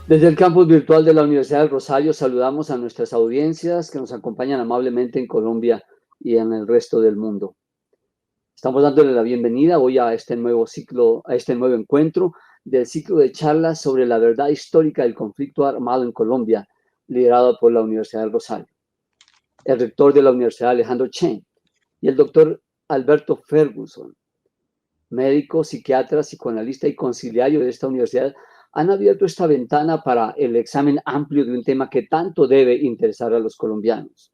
Desde el campus virtual de la Universidad del Rosario saludamos a nuestras audiencias que nos acompañan amablemente en Colombia y en el resto del mundo. Estamos dándole la bienvenida hoy a este nuevo ciclo, a este nuevo encuentro del ciclo de charlas sobre la verdad histórica del conflicto armado en Colombia, liderado por la Universidad del Rosario. El rector de la Universidad, Alejandro Chen, y el doctor Alberto Ferguson, médico, psiquiatra, psicoanalista y conciliario de esta universidad, han abierto esta ventana para el examen amplio de un tema que tanto debe interesar a los colombianos.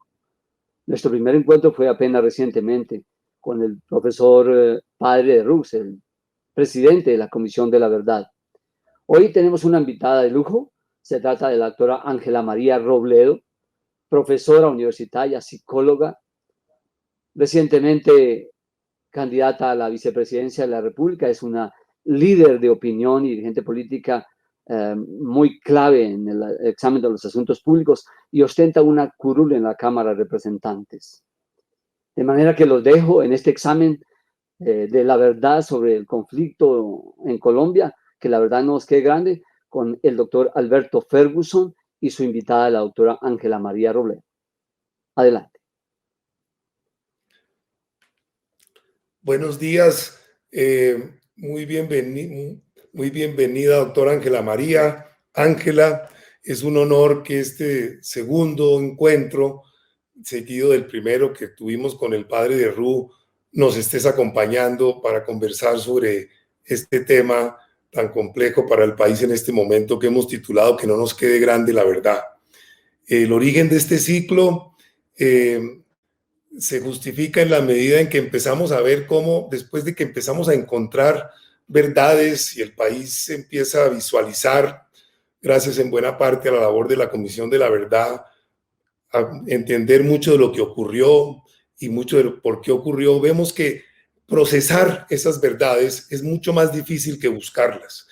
Nuestro primer encuentro fue apenas recientemente con el profesor padre de Rux, el presidente de la Comisión de la Verdad. Hoy tenemos una invitada de lujo. Se trata de la doctora Ángela María Robledo, profesora universitaria, psicóloga, recientemente candidata a la vicepresidencia de la República. Es una líder de opinión y dirigente política muy clave en el examen de los asuntos públicos y ostenta una curul en la Cámara de Representantes. De manera que los dejo en este examen de la verdad sobre el conflicto en Colombia, que la verdad nos quede grande, con el doctor Alberto Ferguson y su invitada, la doctora Ángela María Robledo. Adelante. Buenos días, muy bienvenida, doctora Ángela María. Ángela, es un honor que este segundo encuentro, seguido del primero que tuvimos con el padre de Ru, nos estés acompañando para conversar sobre este tema tan complejo para el país en este momento que hemos titulado Que no nos quede grande la verdad. El origen de este ciclo se justifica en la medida en que empezamos a ver cómo, después de que empezamos a encontrar verdades y el país se empieza a visualizar, gracias en buena parte a la labor de la Comisión de la Verdad, a entender mucho de lo que ocurrió y mucho de por qué ocurrió, vemos que procesar esas verdades es mucho más difícil que buscarlas.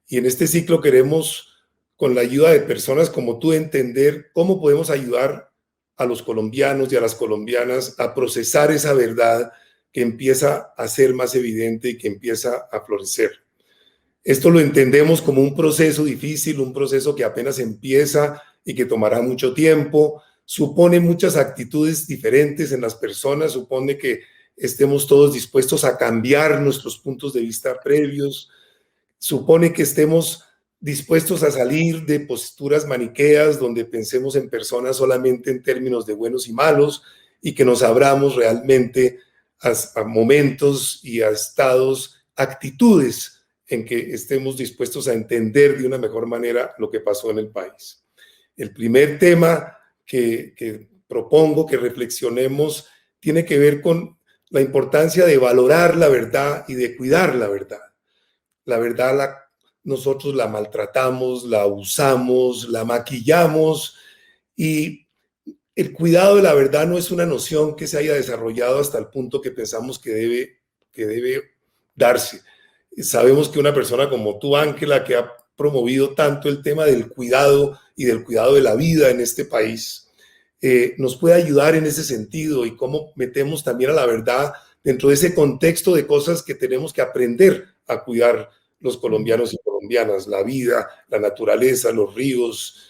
Y en este ciclo queremos, con la ayuda de personas como tú, entender cómo podemos ayudar a los colombianos y a las colombianas a procesar esa verdad que empieza a ser más evidente y que empieza a florecer. Esto lo entendemos como un proceso difícil, un proceso que apenas empieza y que tomará mucho tiempo, supone muchas actitudes diferentes en las personas, supone que estemos todos dispuestos a cambiar nuestros puntos de vista previos, supone que estemos dispuestos a salir de posturas maniqueas donde pensemos en personas solamente en términos de buenos y malos y que nos abramos realmente a momentos y a estados, actitudes en que estemos dispuestos a entender de una mejor manera lo que pasó en el país. El primer tema que propongo que reflexionemos tiene que ver con la importancia de valorar la verdad y de cuidar la verdad. La verdad nosotros la maltratamos, la usamos, la maquillamos y el cuidado de la verdad no es una noción que se haya desarrollado hasta el punto que pensamos que debe darse. Sabemos que una persona como tú, Ángela, que ha promovido tanto el tema del cuidado y del cuidado de la vida en este país, nos puede ayudar en ese sentido y cómo metemos también a la verdad dentro de ese contexto de cosas que tenemos que aprender a cuidar los colombianos y colombianas, la vida, la naturaleza, los ríos,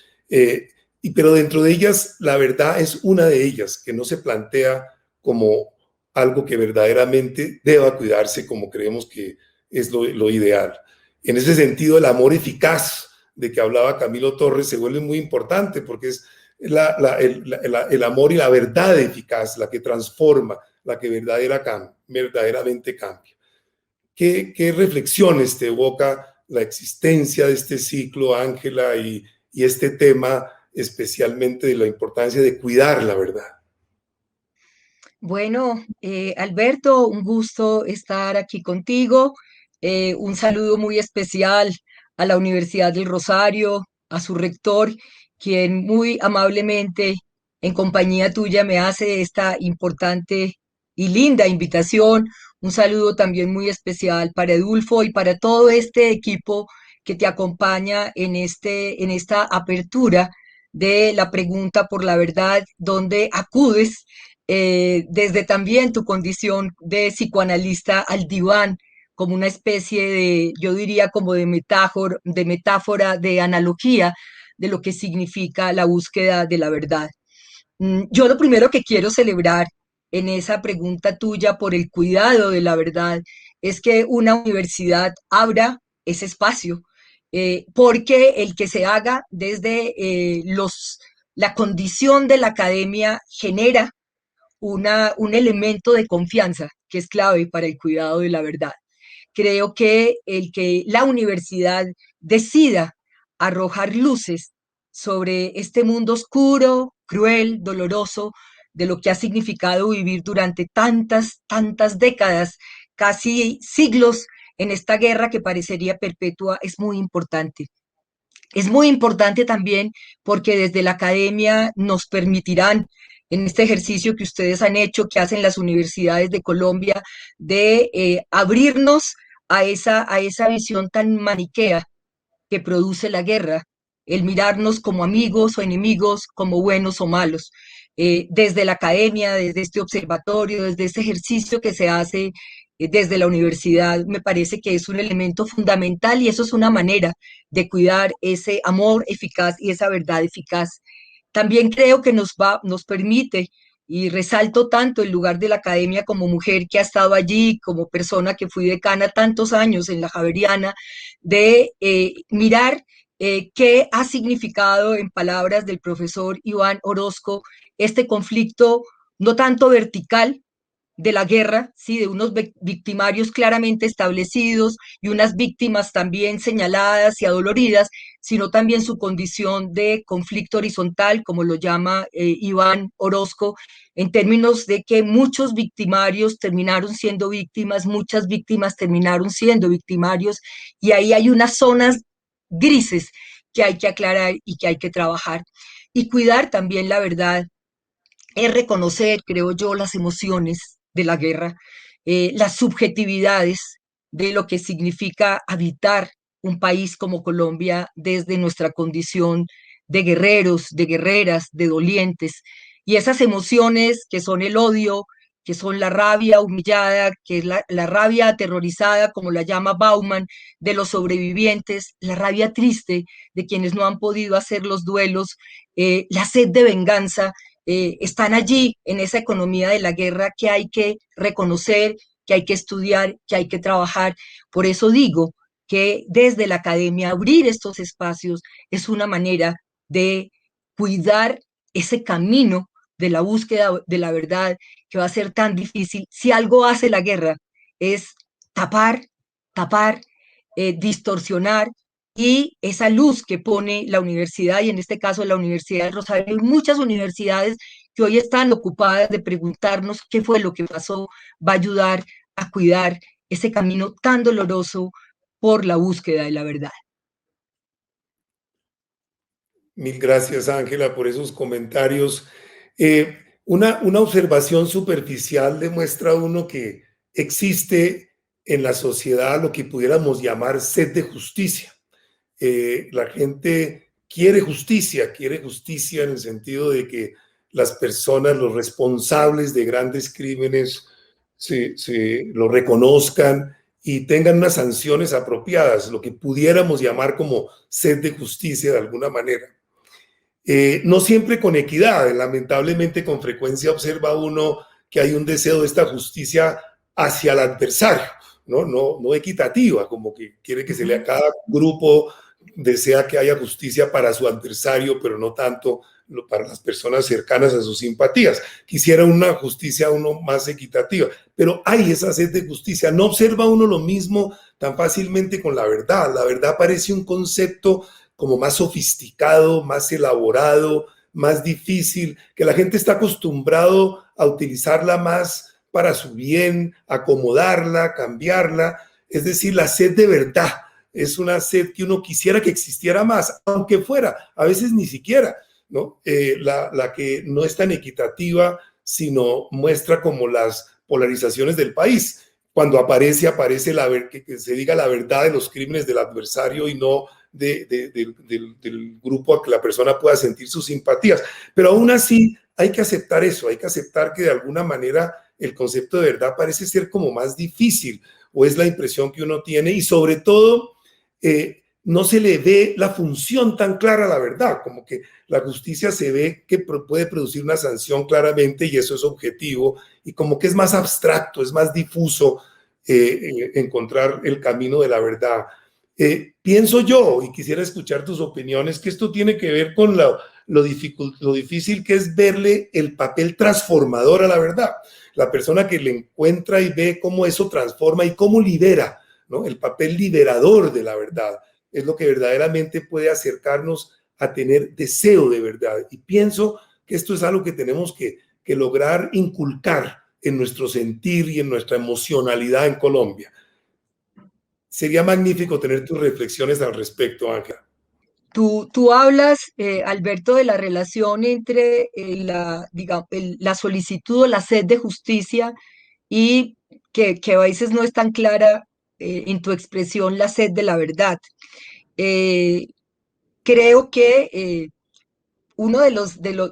pero dentro de ellas la verdad es una de ellas que no se plantea como algo que verdaderamente deba cuidarse como creemos que es lo ideal. En ese sentido, el amor eficaz de que hablaba Camilo Torres se vuelve muy importante porque es el amor y la verdad eficaz la que transforma, la que verdaderamente cambia. ¿Qué reflexiones te evoca la existencia de este ciclo, Ángela, y este tema especialmente de la importancia de cuidar la verdad? Bueno, Alberto, un gusto estar aquí contigo. Un saludo muy especial a la Universidad del Rosario, a su rector, quien muy amablemente, en compañía tuya, me hace esta importante y linda invitación. Un saludo también muy especial para Edulfo y para todo este equipo que te acompaña en esta apertura de la pregunta por la verdad, donde acudes desde también tu condición de psicoanalista al diván como una especie de, yo diría como de metáfora, de analogía de lo que significa la búsqueda de la verdad. Yo lo primero que quiero celebrar en esa pregunta tuya por el cuidado de la verdad es que una universidad abra ese espacio, porque el que se haga desde la condición de la academia genera un elemento de confianza que es clave para el cuidado de la verdad. Creo que el que la universidad decida arrojar luces sobre este mundo oscuro, cruel, doloroso, de lo que ha significado vivir durante tantas, tantas décadas, casi siglos, en esta guerra que parecería perpetua, es muy importante. Es muy importante también porque desde la academia nos permitirán, en este ejercicio que ustedes han hecho, que hacen las universidades de Colombia, de abrirnos a esa visión tan maniquea que produce la guerra, el mirarnos como amigos o enemigos, como buenos o malos. Desde la academia, desde este observatorio, desde ese ejercicio que se hace desde la universidad, me parece que es un elemento fundamental y eso es una manera de cuidar ese amor eficaz y esa verdad eficaz. También creo que nos permite, y resalto tanto el lugar de la academia como mujer que ha estado allí, como persona que fui decana tantos años en la Javeriana, de mirar qué ha significado, en palabras del profesor Iván Orozco, este conflicto no tanto vertical de la guerra, ¿sí? De unos victimarios claramente establecidos y unas víctimas también señaladas y adoloridas, sino también su condición de conflicto horizontal, como lo llama Iván Orozco, en términos de que muchos victimarios terminaron siendo víctimas, muchas víctimas terminaron siendo victimarios, y ahí hay unas zonas grises que hay que aclarar y que hay que trabajar. Y cuidar también la verdad es reconocer, creo yo, las emociones de la guerra, las subjetividades de lo que significa habitar un país como Colombia desde nuestra condición de guerreros, de guerreras, de dolientes, y esas emociones que son el odio, que son la rabia humillada, que es la rabia aterrorizada, como la llama Bauman, de los sobrevivientes, la rabia triste de quienes no han podido hacer los duelos, la sed de venganza, están allí en esa economía de la guerra que hay que reconocer, que hay que estudiar, que hay que trabajar. Por eso digo que desde la academia abrir estos espacios es una manera de cuidar ese camino de la búsqueda de la verdad que va a ser tan difícil. Si algo hace la guerra es tapar, tapar, distorsionar, y esa luz que pone la universidad, y en este caso la Universidad de Rosario, y muchas universidades que hoy están ocupadas de preguntarnos qué fue lo que pasó, va a ayudar a cuidar ese camino tan doloroso por la búsqueda de la verdad. Mil gracias, Ángela, por esos comentarios. Una observación superficial demuestra a uno que existe en la sociedad lo que pudiéramos llamar sed de justicia. La gente quiere justicia en el sentido de que las personas, los responsables de grandes crímenes, se lo reconozcan y tengan unas sanciones apropiadas, lo que pudiéramos llamar como sed de justicia de alguna manera. No siempre con equidad, lamentablemente con frecuencia observa uno que hay un deseo de esta justicia hacia el adversario, no equitativa, como que quiere que se le a cada grupo desea que haya justicia para su adversario, pero no tanto para las personas cercanas a sus simpatías. Quisiera una justicia uno más equitativa, pero hay esa sed de justicia. No observa uno lo mismo tan fácilmente con la verdad. La verdad parece un concepto como más sofisticado, más elaborado, más difícil, que la gente está acostumbrado a utilizarla más para su bien, acomodarla, cambiarla. Es decir, la sed de verdad es una sed que uno quisiera que existiera más, aunque fuera, a veces ni siquiera, ¿no? La que no es tan equitativa, sino muestra como las polarizaciones del país. Cuando aparece que se diga la verdad de los crímenes del adversario y no del grupo a que la persona pueda sentir sus simpatías. Pero aún así hay que aceptar eso, hay que aceptar que de alguna manera el concepto de verdad parece ser como más difícil o es la impresión que uno tiene, y sobre todo no se le ve la función tan clara a la verdad, como que la justicia se ve que puede producir una sanción claramente y eso es objetivo, y como que es más abstracto, es más difuso encontrar el camino de la verdad. Pienso yo, y quisiera escuchar tus opiniones, que esto tiene que ver con lo difícil que es verle el papel transformador a la verdad. La persona que le encuentra y ve cómo eso transforma y cómo libera, ¿no? El papel liberador de la verdad es lo que verdaderamente puede acercarnos a tener deseo de verdad. Y pienso que esto es algo que tenemos que lograr inculcar en nuestro sentir y en nuestra emocionalidad en Colombia. Sería magnífico tener tus reflexiones al respecto, Ángela. Tú hablas, Alberto, de la relación entre la solicitud o la sed de justicia y que a veces no es tan clara en tu expresión la sed de la verdad. Eh, Creo que uno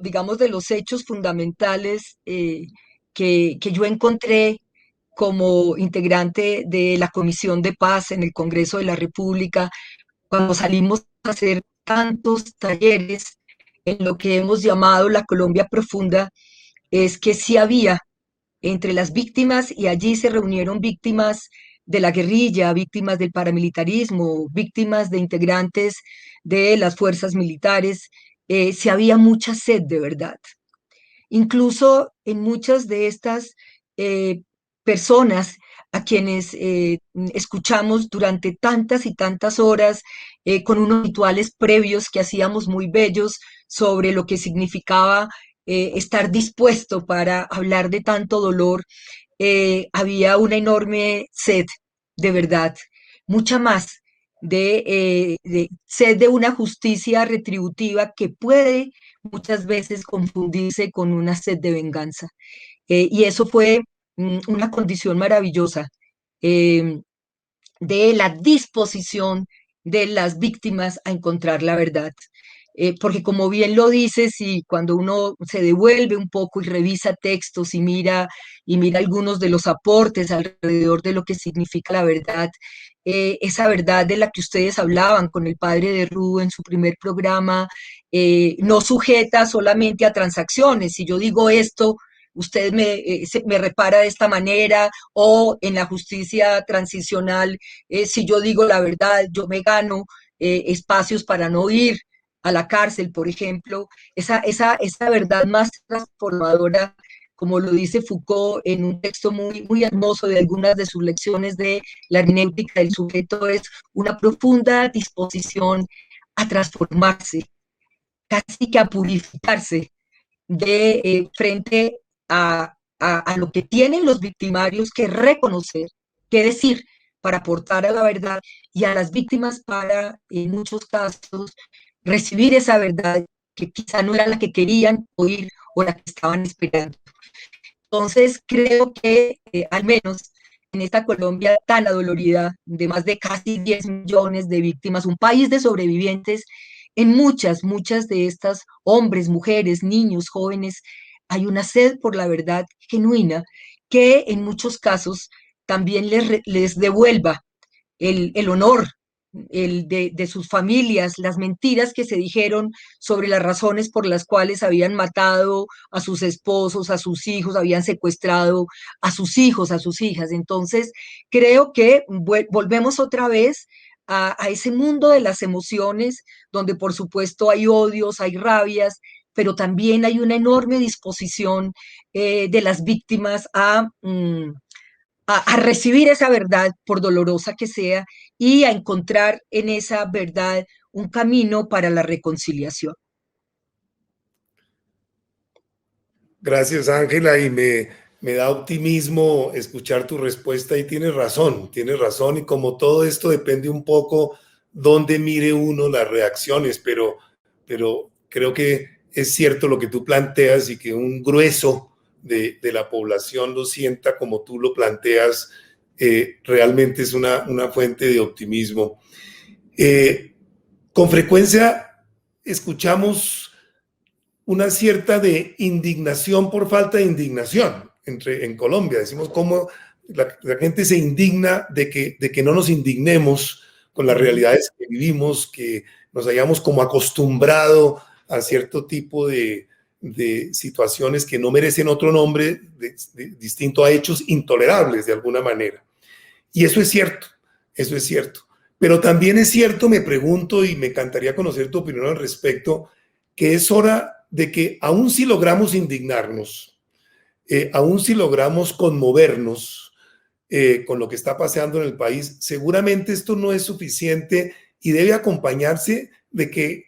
digamos, de los hechos fundamentales que yo encontré como integrante de la Comisión de Paz en el Congreso de la República, cuando salimos a hacer tantos talleres en lo que hemos llamado la Colombia Profunda, es que sí había entre las víctimas, y allí se reunieron víctimas de la guerrilla, víctimas del paramilitarismo, víctimas de integrantes de las fuerzas militares, sí había mucha sed de verdad. Incluso en muchas de estas eh, personas a quienes escuchamos durante tantas y tantas horas, con unos rituales previos que hacíamos muy bellos sobre lo que significaba estar dispuesto para hablar de tanto dolor, había una enorme sed, de verdad, mucha más de sed de una justicia retributiva que puede muchas veces confundirse con una sed de venganza. Y eso fue una condición maravillosa eh, de la disposición de las víctimas a encontrar la verdad. Porque como bien lo dices, y cuando uno se devuelve un poco y revisa textos y mira algunos de los aportes alrededor de lo que significa la verdad, esa verdad de la que ustedes hablaban con el padre de Ru en su primer programa, no sujeta solamente a transacciones. Si yo digo esto, usted me repara de esta manera, o en la justicia transicional, si yo digo la verdad, yo me gano espacios para no ir a la cárcel, por ejemplo. Esa verdad más transformadora, como lo dice Foucault en un texto muy hermoso de algunas de sus lecciones de la hermenéutica del sujeto, es una profunda disposición a transformarse, casi que a purificarse frente a lo que tienen los victimarios que reconocer, que decir, para aportar a la verdad, y a las víctimas para, en muchos casos, recibir esa verdad que quizá no era la que querían oír o la que estaban esperando. Entonces, creo que al menos en esta Colombia tan adolorida, de más de casi 10 millones de víctimas, un país de sobrevivientes, en muchas de estas hombres, mujeres, niños, jóvenes, hay una sed por la verdad genuina que en muchos casos también les devuelva el honor de sus familias, las mentiras que se dijeron sobre las razones por las cuales habían matado a sus esposos, a sus hijos, habían secuestrado a sus hijos, a sus hijas. Entonces, creo que volvemos otra vez a ese mundo de las emociones, donde por supuesto hay odios, hay rabias, pero también hay una enorme disposición de las víctimas a recibir esa verdad, por dolorosa que sea, y a encontrar en esa verdad un camino para la reconciliación. Gracias, Ángela, y me da optimismo escuchar tu respuesta, y tienes razón, y como todo esto depende un poco dónde mire uno las reacciones, pero creo que es cierto lo que tú planteas y que un grueso de la población lo sienta como tú lo planteas, realmente es una fuente de optimismo. Con frecuencia escuchamos una cierta de indignación por falta de indignación en Colombia. Decimos, ¿cómo La gente se indigna de que no nos indignemos con las realidades que vivimos, que nos hayamos como acostumbrado a cierto tipo de situaciones que no merecen otro nombre distinto a hechos intolerables de alguna manera. Y eso es cierto, eso es cierto. Pero también es cierto, me pregunto, y me encantaría conocer tu opinión al respecto, que es hora de que aun si logramos indignarnos, aun si logramos conmovernos con lo que está pasando en el país, seguramente esto no es suficiente y debe acompañarse de que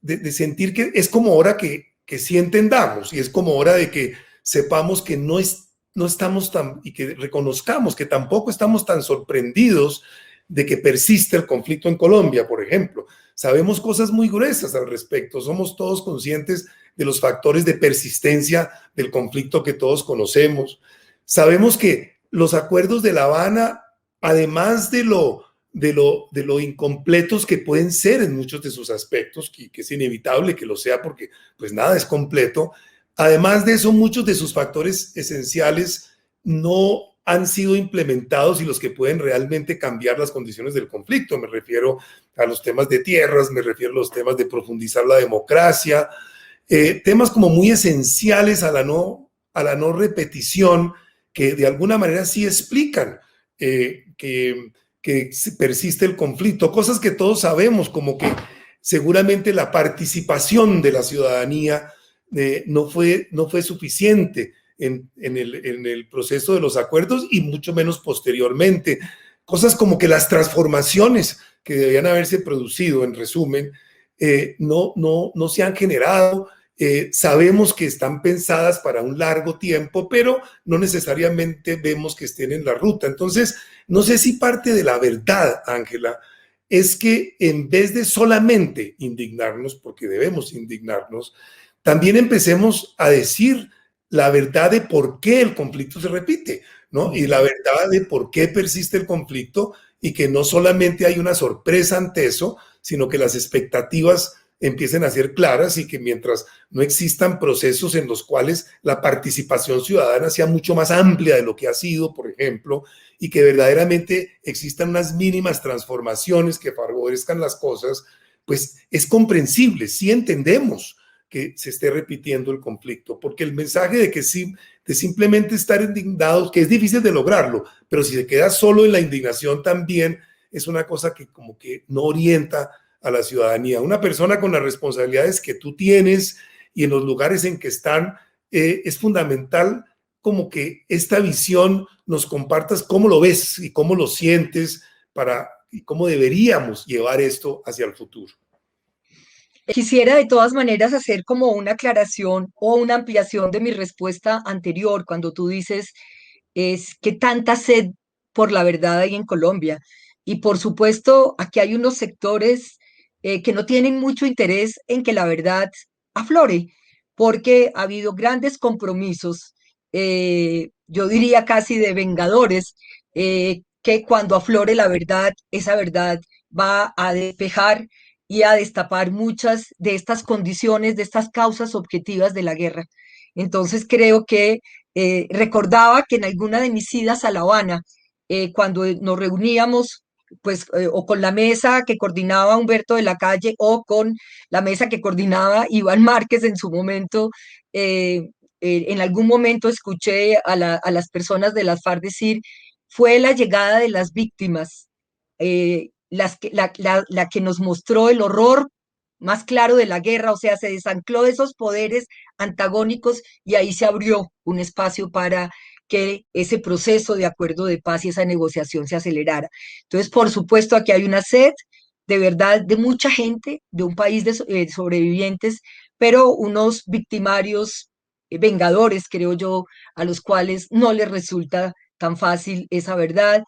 de sentir que es como hora que sí entendamos y es como hora de que sepamos que no estamos tan, y que reconozcamos que tampoco estamos tan sorprendidos de que persiste el conflicto en Colombia, por ejemplo. Sabemos cosas muy gruesas al respecto, somos todos conscientes de los factores de persistencia del conflicto que todos conocemos. Sabemos que los acuerdos de La Habana, además de lo incompletos que pueden ser en muchos de sus aspectos, que es inevitable que lo sea porque pues nada es completo, además de eso muchos de sus factores esenciales no han sido implementados y los que pueden realmente cambiar las condiciones del conflicto. Me refiero a los temas de tierras, me refiero a los temas de profundizar la democracia, temas como muy esenciales a la no repetición, que de alguna manera sí explican que persiste el conflicto, cosas que todos sabemos, como que seguramente la participación de la ciudadanía no fue suficiente en el proceso de los acuerdos y mucho menos posteriormente. Cosas como que las transformaciones que debían haberse producido, en resumen, no se han generado. Sabemos que están pensadas para un largo tiempo, pero no necesariamente vemos que estén en la ruta. Entonces, no sé si parte de la verdad, Ángela, es que en vez de solamente indignarnos, porque debemos indignarnos, también empecemos a decir la verdad de por qué el conflicto se repite, ¿no? Y la verdad de por qué persiste el conflicto y que no solamente hay una sorpresa ante eso, sino que las expectativas empiecen a ser claras y que mientras no existan procesos en los cuales la participación ciudadana sea mucho más amplia de lo que ha sido, por ejemplo, y que verdaderamente existan unas mínimas transformaciones que favorezcan las cosas, pues es comprensible, sí entendemos que se esté repitiendo el conflicto, porque el mensaje de que sí, de simplemente estar indignados, que es difícil de lograrlo, pero si se queda solo en la indignación también es una cosa que como que no orienta a la ciudadanía. Una persona con las responsabilidades que tú tienes y en los lugares en que están, es fundamental como que esta visión nos compartas cómo lo ves y cómo lo sientes y cómo deberíamos llevar esto hacia el futuro. Quisiera de todas maneras hacer como una aclaración o una ampliación de mi respuesta anterior cuando tú dices es que tanta sed por la verdad hay en Colombia. Y por supuesto, aquí hay unos sectores que no tienen mucho interés en que la verdad aflore, porque ha habido grandes compromisos, yo diría casi de vengadores, que cuando aflore la verdad, esa verdad va a despejar y a destapar muchas de estas condiciones, de estas causas objetivas de la guerra. Entonces creo que recordaba que en alguna de mis idas a La Habana, cuando nos reuníamos, pues, o con la mesa que coordinaba Humberto de la Calle o con la mesa que coordinaba Iván Márquez en su momento, en algún momento escuché a las personas de las FARC decir, fue la llegada de las víctimas, la que nos mostró el horror más claro de la guerra, o sea, se desancló de esos poderes antagónicos y ahí se abrió un espacio para que ese proceso de acuerdo de paz y esa negociación se acelerara. Entonces, por supuesto, aquí hay una sed de verdad de mucha gente, de un país de sobrevivientes, pero unos victimarios vengadores, creo yo, a los cuales no les resulta tan fácil esa verdad.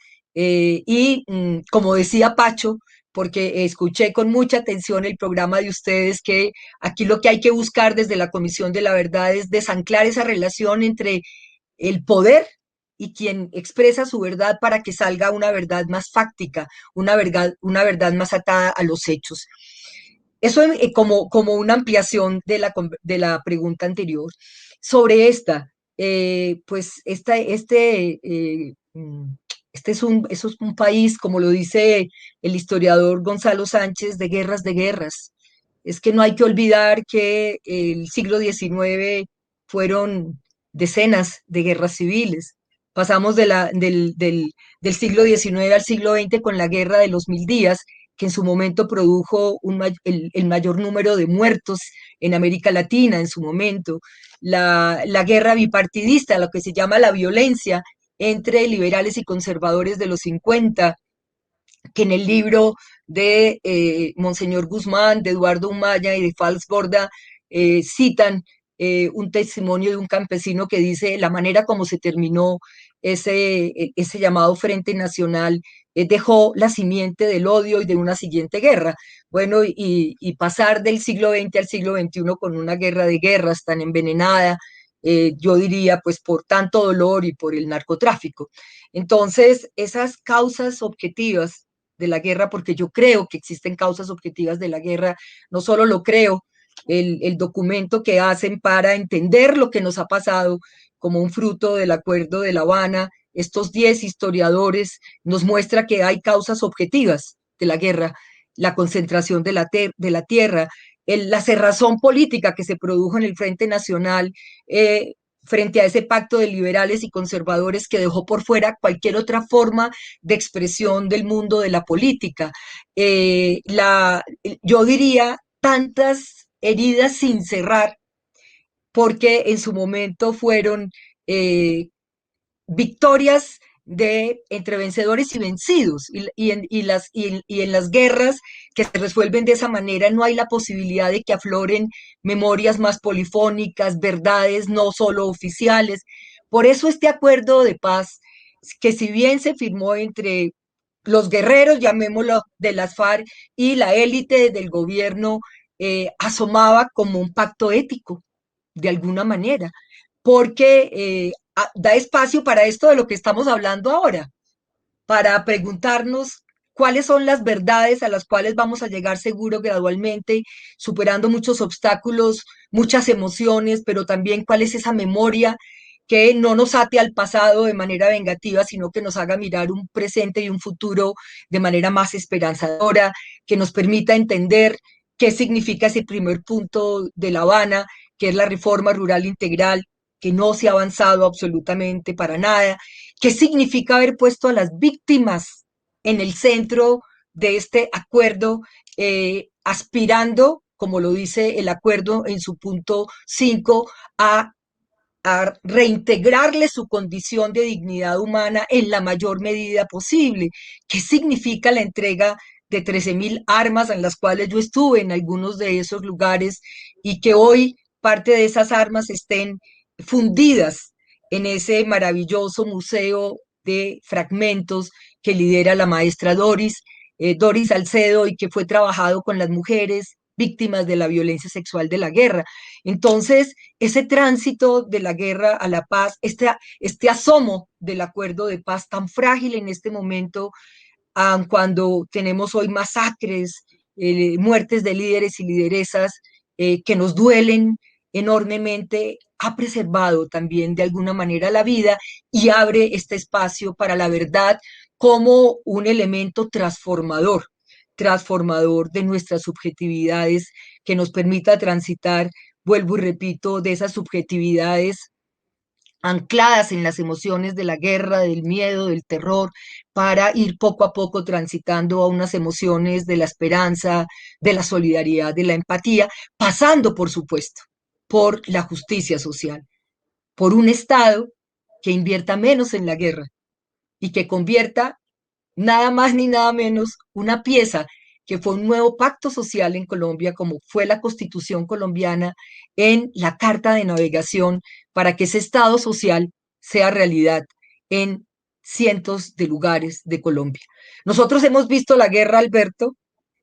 Como decía Pacho, porque escuché con mucha atención el programa de ustedes, que aquí lo que hay que buscar desde la Comisión de la Verdad es desanclar esa relación entre el poder y quien expresa su verdad para que salga una verdad más fáctica, una verdad más atada a los hechos. Eso como una ampliación de la pregunta anterior. Sobre esta, pues eso es un país, como lo dice el historiador Gonzalo Sánchez, de guerras de guerras. Es que no hay que olvidar que el siglo XIX fueron decenas de guerras civiles. Pasamos del siglo XIX al siglo XX con la Guerra de los Mil Días, que en su momento produjo el mayor número de muertos en América Latina en su momento. La guerra bipartidista, lo que se llama la violencia entre liberales y conservadores de los 50, que en el libro de Monseñor Guzmán, de Eduardo Umaya y de Fals Borda citan un testimonio de un campesino que dice la manera como se terminó ese llamado Frente Nacional dejó la simiente del odio y de una siguiente guerra. Bueno, y pasar del siglo XX al siglo XXI con una guerra de guerras tan envenenada, yo diría, pues por tanto dolor y por el narcotráfico. Entonces, esas causas objetivas de la guerra, porque yo creo que existen causas objetivas de la guerra, no solo lo creo, el documento que hacen para entender lo que nos ha pasado como un fruto del Acuerdo de La Habana, estos 10 historiadores nos muestra que hay causas objetivas de la guerra, la concentración de la tierra, la cerrazón política que se produjo en el Frente Nacional frente a ese pacto de liberales y conservadores que dejó por fuera cualquier otra forma de expresión del mundo de la política. Yo diría tantas heridas sin cerrar, porque en su momento fueron victorias entre vencedores y vencidos, y en las guerras que se resuelven de esa manera no hay la posibilidad de que afloren memorias más polifónicas, verdades no solo oficiales. Por eso este acuerdo de paz, que si bien se firmó entre los guerreros, llamémoslo, de las FARC y la élite del gobierno, asomaba como un pacto ético, de alguna manera, porque da espacio para esto de lo que estamos hablando ahora, para preguntarnos cuáles son las verdades a las cuales vamos a llegar seguro gradualmente, superando muchos obstáculos, muchas emociones, pero también cuál es esa memoria que no nos ate al pasado de manera vengativa, sino que nos haga mirar un presente y un futuro de manera más esperanzadora, que nos permita entender qué significa ese primer punto de La Habana, que es la reforma rural integral, que no se ha avanzado absolutamente para nada, qué significa haber puesto a las víctimas en el centro de este acuerdo, aspirando, como lo dice el acuerdo en su punto 5, a reintegrarle su condición de dignidad humana en la mayor medida posible. ¿Qué significa la entrega de 13.000 armas en las cuales yo estuve en algunos de esos lugares y que hoy parte de esas armas estén fundidas en ese maravilloso museo de fragmentos que lidera la maestra Doris Salcedo, y que fue trabajado con las mujeres víctimas de la violencia sexual de la guerra? Entonces, ese tránsito de la guerra a la paz, este asomo del acuerdo de paz tan frágil en este momento, cuando tenemos hoy masacres, muertes de líderes y lideresas que nos duelen enormemente, ha preservado también de alguna manera la vida y abre este espacio para la verdad como un elemento transformador de nuestras subjetividades, que nos permita transitar, vuelvo y repito, de esas subjetividades ancladas en las emociones de la guerra, del miedo, del terror, para ir poco a poco transitando a unas emociones de la esperanza, de la solidaridad, de la empatía, pasando, por supuesto, por la justicia social, por un Estado que invierta menos en la guerra y que convierta nada más ni nada menos una pieza que fue un nuevo pacto social en Colombia, como fue la Constitución colombiana, en la carta de navegación para que ese Estado social sea realidad en cientos de lugares de Colombia. Nosotros hemos visto la guerra, Alberto.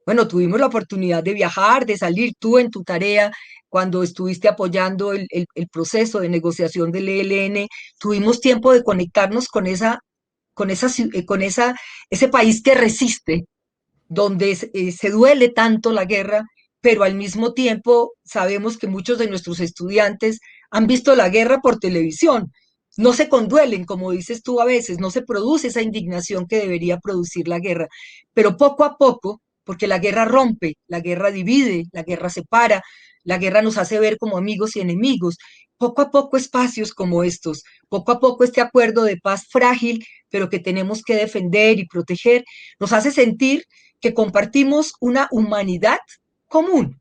Bueno, tuvimos la oportunidad de viajar, de salir tú en tu tarea, cuando estuviste apoyando el proceso de negociación del ELN, tuvimos tiempo de conectarnos con ese país que resiste, donde se duele tanto la guerra, pero al mismo tiempo sabemos que muchos de nuestros estudiantes han visto la guerra por televisión. No se conduelen, como dices tú a veces, no se produce esa indignación que debería producir la guerra, pero poco a poco, porque la guerra rompe, la guerra divide, la guerra separa, la guerra nos hace ver como amigos y enemigos. Poco a poco espacios como estos, poco a poco este acuerdo de paz frágil, pero que tenemos que defender y proteger, nos hace sentir que compartimos una humanidad común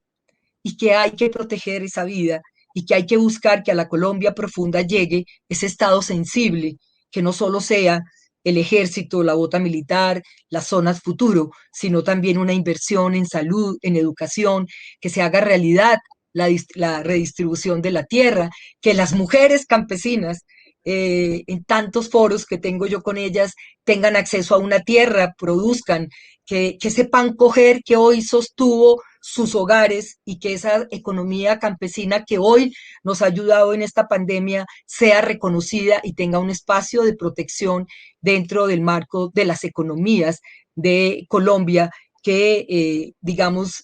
y que hay que proteger esa vida y que hay que buscar que a la Colombia profunda llegue ese estado sensible, que no solo sea el ejército, la bota militar, las zonas futuro, sino también una inversión en salud, en educación, que se haga realidad la redistribución de la tierra, que las mujeres campesinas, en tantos foros que tengo yo con ellas, tengan acceso a una tierra, produzcan, que sepan coger que hoy sostuvo sus hogares y que esa economía campesina que hoy nos ha ayudado en esta pandemia sea reconocida y tenga un espacio de protección dentro del marco de las economías de Colombia que, digamos,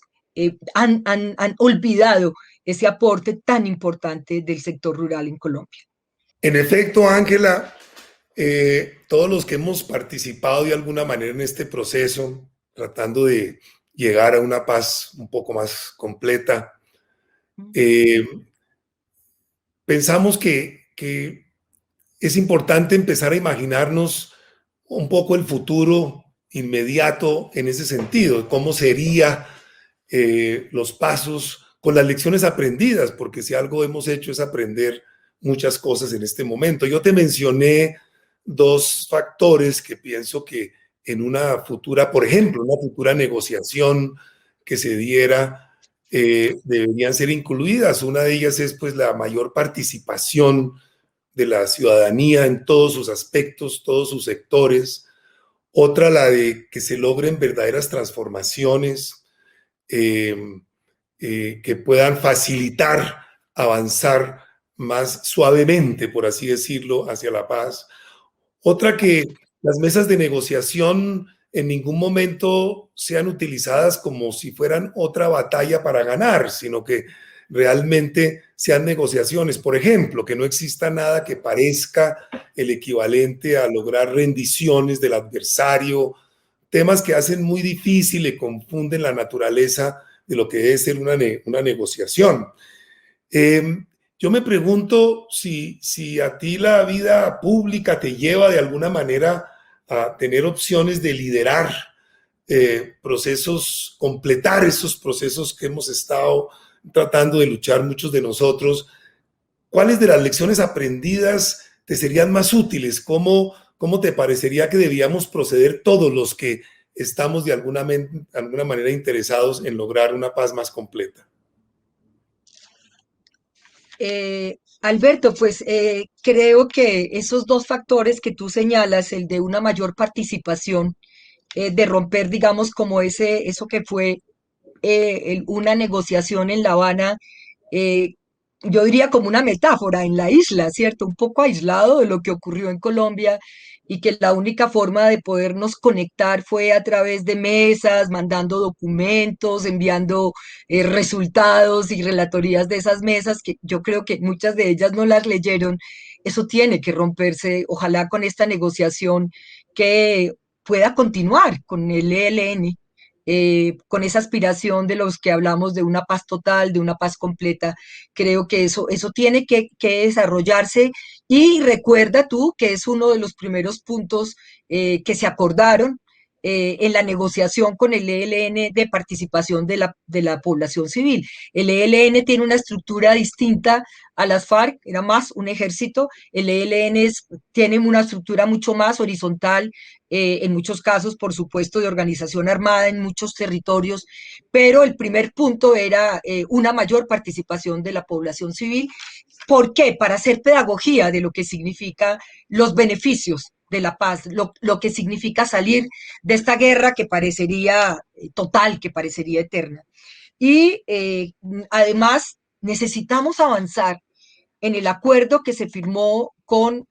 han olvidado ese aporte tan importante del sector rural en Colombia. En efecto, Ángela, todos los que hemos participado de alguna manera en este proceso, tratando de llegar a una paz un poco más completa, pensamos que es importante empezar a imaginarnos un poco el futuro inmediato en ese sentido, cómo sería los pasos con las lecciones aprendidas, porque si algo hemos hecho es aprender muchas cosas en este momento. Yo te mencioné dos factores que pienso que en una futura, por ejemplo, una futura negociación que se diera, deberían ser incluidas. Una de ellas es pues la mayor participación de la ciudadanía en todos sus aspectos, todos sus sectores. Otra, la de que se logren verdaderas transformaciones que puedan facilitar avanzar más suavemente, por así decirlo, hacia la paz. Otra, que las mesas de negociación en ningún momento sean utilizadas como si fueran otra batalla para ganar, sino que realmente sean negociaciones. Por ejemplo, que no exista nada que parezca el equivalente a lograr rendiciones del adversario, temas que hacen muy difícil y confunden la naturaleza de lo que debe ser una negociación. Yo me pregunto si a ti la vida pública te lleva de alguna manera a tener opciones de liderar procesos, completar esos procesos que hemos estado tratando de luchar muchos de nosotros. ¿Cuáles de las lecciones aprendidas te serían más útiles? ¿Cómo te parecería que debíamos proceder todos los que estamos de alguna manera interesados en lograr una paz más completa? Alberto, pues creo que esos dos factores que tú señalas, el de una mayor participación, de romper, digamos, como eso que fue una negociación en La Habana, eh, yo diría como una metáfora en la isla, ¿cierto? Un poco aislado de lo que ocurrió en Colombia y que la única forma de podernos conectar fue a través de mesas, mandando documentos, enviando resultados y relatorías de esas mesas, que yo creo que muchas de ellas no las leyeron. Eso tiene que romperse, ojalá con esta negociación que pueda continuar con el ELN, con esa aspiración de los que hablamos de una paz total, de una paz completa. Creo que eso tiene que desarrollarse y recuerda tú que es uno de los primeros puntos que se acordaron en la negociación con el ELN de participación de la población civil. El ELN tiene una estructura distinta a las FARC, era más un ejército. El ELN tiene una estructura mucho más horizontal, en muchos casos, por supuesto, de organización armada en muchos territorios, pero el primer punto era una mayor participación de la población civil. ¿Por qué? Para hacer pedagogía de lo que significa los beneficios de la paz, lo que significa salir de esta guerra que parecería total, que parecería eterna. Y además necesitamos avanzar en el acuerdo que se firmó con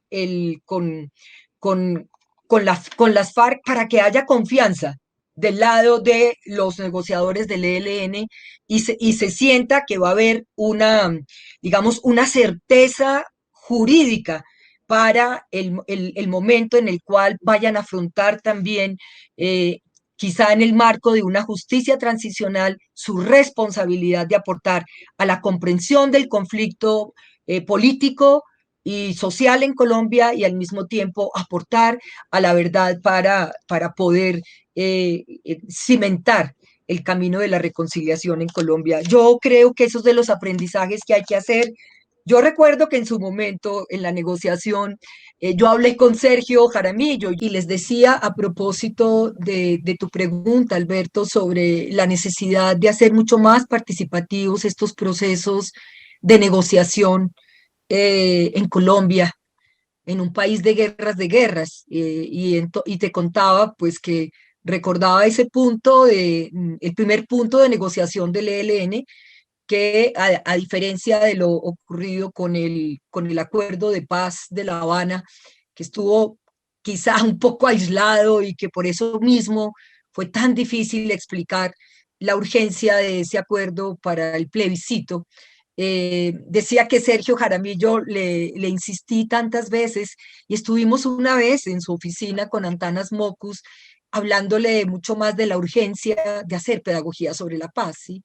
las FARC para que haya confianza del lado de los negociadores del ELN y se sienta que va a haber una, digamos, una certeza jurídica para el momento en el cual vayan a afrontar también, quizá en el marco de una justicia transicional, su responsabilidad de aportar a la comprensión del conflicto político y social en Colombia y al mismo tiempo aportar a la verdad para poder cimentar el camino de la reconciliación en Colombia. Yo creo que esos de los aprendizajes que hay que hacer. Yo recuerdo que en su momento, en la negociación, yo hablé con Sergio Jaramillo y les decía a propósito de tu pregunta, Alberto, sobre la necesidad de hacer mucho más participativos estos procesos de negociación en Colombia, en un país de guerras, y te contaba pues que recordaba ese punto el primer punto de negociación del ELN, que a diferencia de lo ocurrido con el acuerdo de paz de La Habana, que estuvo quizá un poco aislado y que por eso mismo fue tan difícil explicar la urgencia de ese acuerdo para el plebiscito. Decía que Sergio Jaramillo le insistí tantas veces y estuvimos una vez en su oficina con Antanas Mocus hablándole mucho más de la urgencia de hacer pedagogía sobre la paz, ¿sí?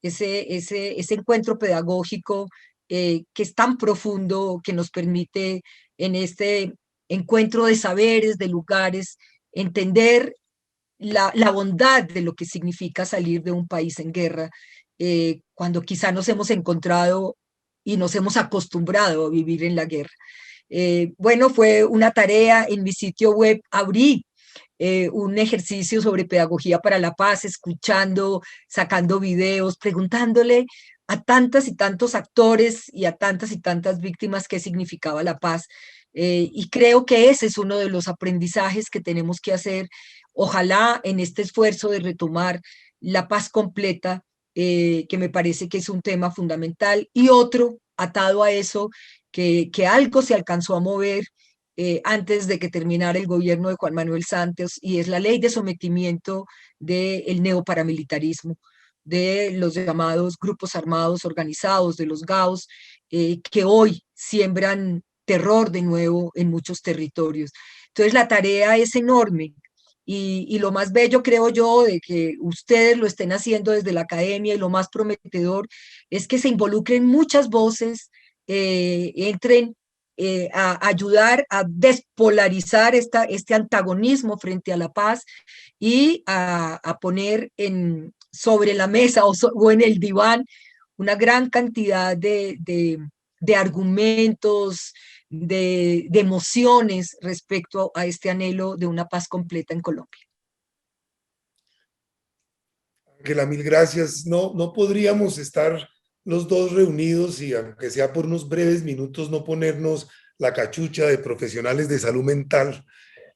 Ese encuentro pedagógico que es tan profundo, que nos permite en este encuentro de saberes, de lugares, entender la bondad de lo que significa salir de un país en guerra, cuando quizá nos hemos encontrado y nos hemos acostumbrado a vivir en la guerra. Bueno, fue una tarea en mi sitio web, abrí un ejercicio sobre pedagogía para la paz, escuchando, sacando videos, preguntándole a tantas y tantos actores y a tantas y tantas víctimas qué significaba la paz. Y creo que ese es uno de los aprendizajes que tenemos que hacer, ojalá en este esfuerzo de retomar la paz completa, que me parece que es un tema fundamental, y otro atado a eso, que algo se alcanzó a mover antes de que terminara el gobierno de Juan Manuel Santos, y es la ley de sometimiento del neoparamilitarismo, de los llamados grupos armados organizados, de los GAOs, que hoy siembran terror de nuevo en muchos territorios. Entonces la tarea es enorme. Y lo más bello, creo yo, de que ustedes lo estén haciendo desde la academia, y lo más prometedor es que se involucren muchas voces, entren a ayudar a despolarizar este antagonismo frente a la paz y a poner sobre la mesa o en el diván una gran cantidad de argumentos, de emociones respecto a este anhelo de una paz completa en Colombia. Ángela, mil gracias. No, no podríamos estar los dos reunidos y aunque sea por unos breves minutos no ponernos la cachucha de profesionales de salud mental.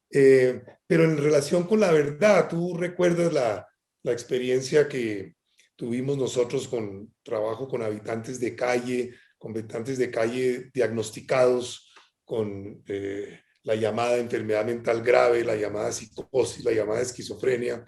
Pero en relación con la verdad, tú recuerdas la experiencia que tuvimos nosotros con trabajo con habitantes de calle diagnosticados con la llamada enfermedad mental grave, la llamada psicosis, la llamada esquizofrenia.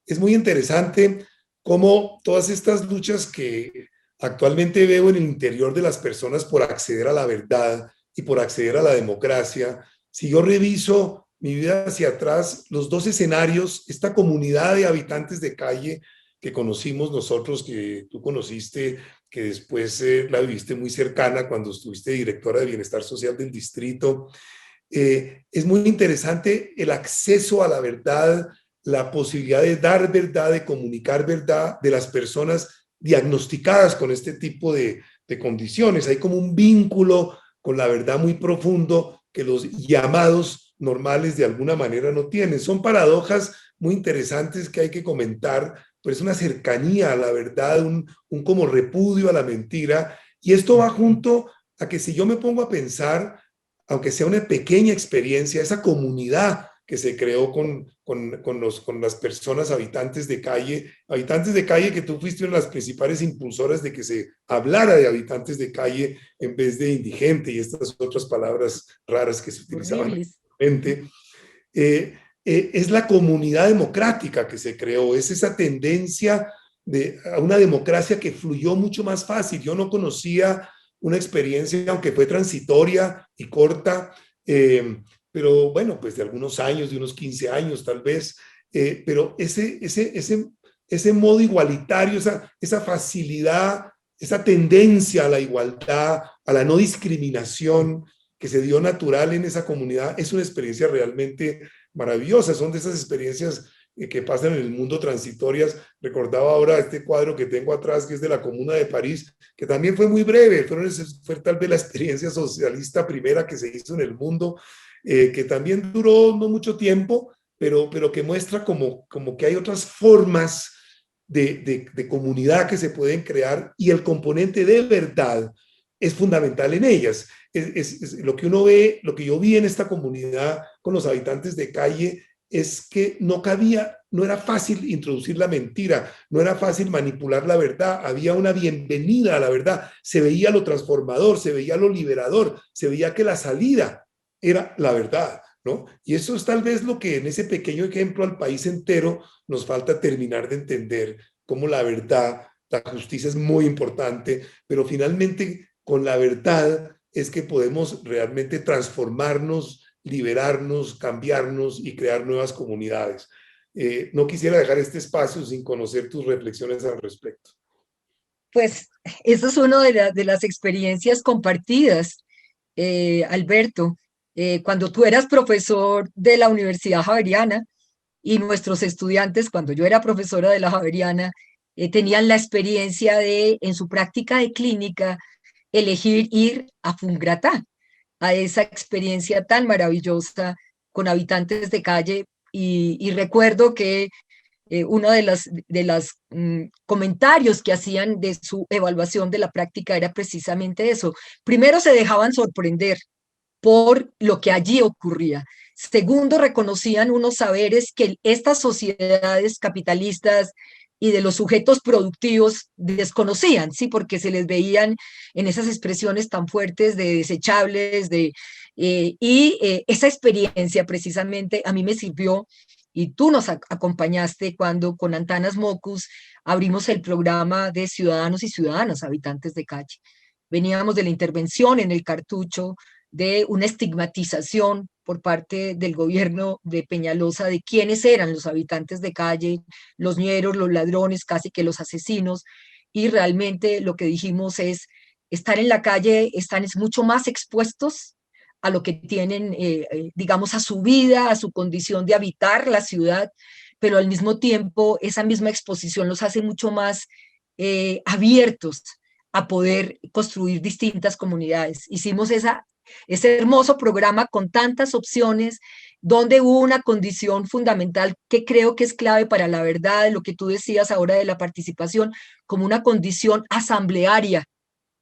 Es muy interesante cómo todas estas luchas que actualmente veo en el interior de las personas por acceder a la verdad y por acceder a la democracia, si yo reviso mi vida hacia atrás, los dos escenarios, esta comunidad de habitantes de calle que conocimos nosotros, que tú conociste, que después la viviste muy cercana cuando estuviste directora de Bienestar Social del distrito. Es muy interesante el acceso a la verdad, la posibilidad de dar verdad, de comunicar verdad de las personas diagnosticadas con este tipo de condiciones. Hay como un vínculo con la verdad muy profundo que los llamados normales de alguna manera no tienen. Son paradojas muy interesantes que hay que comentar, pero es una cercanía a la verdad, un como repudio a la mentira, y esto va junto a que si yo me pongo a pensar, aunque sea una pequeña experiencia, esa comunidad que se creó con las personas habitantes de calle que tú fuiste una de las principales impulsoras de que se hablara de habitantes de calle en vez de indigente y estas otras palabras raras que se utilizaban. es la comunidad democrática que se creó, es esa tendencia a una democracia que fluyó mucho más fácil. Yo no conocía una experiencia, aunque fue transitoria y corta, pero bueno, pues de algunos años, de unos 15 años tal vez, pero ese modo igualitario, esa facilidad, esa tendencia a la igualdad, a la no discriminación que se dio natural en esa comunidad, es una experiencia realmente maravillosa. Son de esas experiencias que pasan en el mundo transitorias. Recordaba ahora este cuadro que tengo atrás, que es de la Comuna de París, que también fue muy breve, fue tal vez la experiencia socialista primera que se hizo en el mundo, que también duró no mucho tiempo, pero que muestra como que hay otras formas de comunidad que se pueden crear, y el componente de verdad es fundamental en ellas. Lo que uno ve, lo que yo vi en esta comunidad con los habitantes de calle, es que no era fácil introducir la mentira, no era fácil manipular la verdad, había una bienvenida a la verdad, se veía lo transformador, se veía lo liberador, se veía que la salida era la verdad, ¿no? Y eso es tal vez lo que en ese pequeño ejemplo al país entero nos falta terminar de entender, cómo la verdad, la justicia es muy importante, pero finalmente con la verdad es que podemos realmente transformarnos, liberarnos, cambiarnos y crear nuevas comunidades. No quisiera dejar este espacio sin conocer tus reflexiones al respecto. Pues eso es una de las experiencias compartidas, Alberto. Cuando tú eras profesor de la Universidad Javeriana y nuestros estudiantes, cuando yo era profesora de la Javeriana, tenían la experiencia de, en su práctica de clínica, elegir ir a Fungratá, a esa experiencia tan maravillosa con habitantes de calle. Y recuerdo que uno de las comentarios que hacían de su evaluación de la práctica era precisamente eso. Primero, se dejaban sorprender por lo que allí ocurría. Segundo, reconocían unos saberes que estas sociedades capitalistas y de los sujetos productivos desconocían, ¿sí? Porque se les veían en esas expresiones tan fuertes de desechables, esa experiencia precisamente a mí me sirvió, y tú nos acompañaste cuando con Antanas Mocus abrimos el programa de ciudadanos y ciudadanas habitantes de calle. Veníamos de la intervención en el Cartucho, de una estigmatización por parte del gobierno de Peñalosa de quiénes eran los habitantes de calle, los ñeros, los ladrones, casi que los asesinos, y realmente lo que dijimos es, estar en la calle están mucho más expuestos a lo que tienen, digamos, a su vida, a su condición de habitar la ciudad, pero al mismo tiempo esa misma exposición los hace mucho más abiertos a poder construir distintas comunidades. Hicimos ese hermoso programa con tantas opciones, donde hubo una condición fundamental que creo que es clave para la verdad, lo que tú decías ahora de la participación, como una condición asamblearia,